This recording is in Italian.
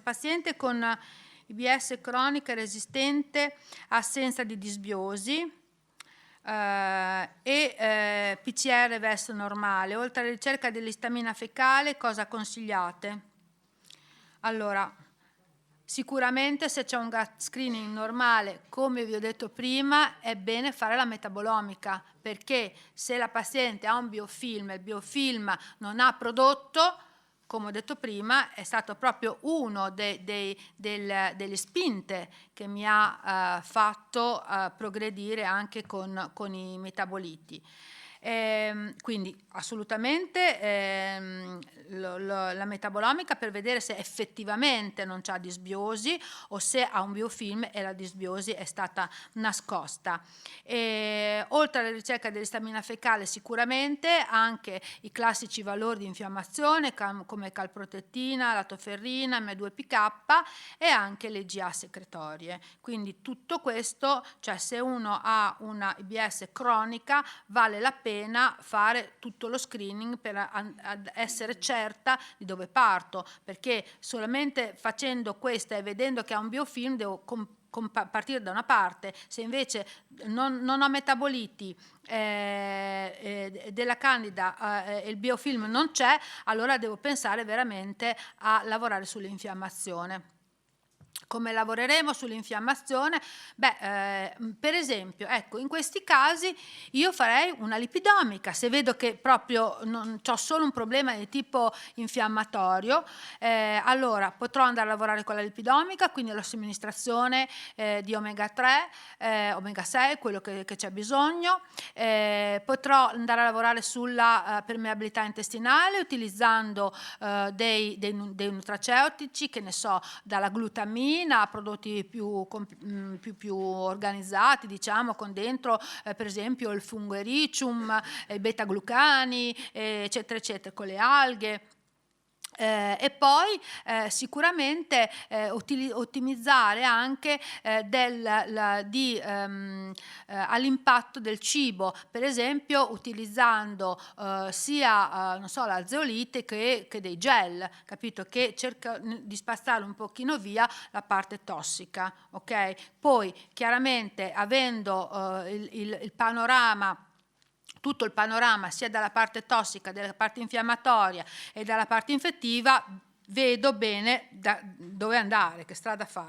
paziente con IBS cronica resistente, assenza di disbiosi e PCR VES normale. Oltre alla ricerca dell'istamina fecale, cosa consigliate? Allora, sicuramente se c'è un gut screening normale, come vi ho detto prima, è bene fare la metabolomica, perché se la paziente ha un biofilm e il biofilm non ha prodotto, come ho detto prima, è stato proprio uno delle spinte che mi ha fatto progredire anche con i metaboliti. Quindi assolutamente la metabolomica per vedere se effettivamente non c'ha disbiosi o se ha un biofilm e la disbiosi è stata nascosta. Oltre alla ricerca dell'istamina fecale, sicuramente anche i classici valori di infiammazione come calprotettina, latoferrina, M2PK e anche le GA secretorie. Quindi tutto questo, cioè se uno ha una IBS cronica, vale la pena fare tutto lo screening per essere certa di dove parto, perché solamente facendo questa e vedendo che ha un biofilm devo partire da una parte. Se invece non ho metaboliti della candida e il biofilm non c'è, allora devo pensare veramente a lavorare sull'infiammazione. Come lavoreremo sull'infiammazione? Per esempio, ecco, in questi casi io farei una lipidomica. Se vedo che proprio ho solo un problema di tipo infiammatorio, allora potrò andare a lavorare con la lipidomica, quindi la somministrazione di omega 3, omega 6, quello che c'è bisogno. Potrò andare a lavorare sulla permeabilità intestinale utilizzando dei nutraceutici, che ne so, dalla glutamina a prodotti più organizzati, diciamo, con dentro per esempio il fungo ericium, i beta-glucani, eccetera, eccetera, con le alghe. E poi sicuramente ottimizzare anche all'impatto del cibo, per esempio utilizzando sia non so, la zeolite che dei gel, capito? Che cerca di spazzare un pochino via la parte tossica, ok? Poi chiaramente avendo il panorama, tutto il panorama sia dalla parte tossica, dalla parte infiammatoria e dalla parte infettiva, vedo bene dove andare, che strada fare.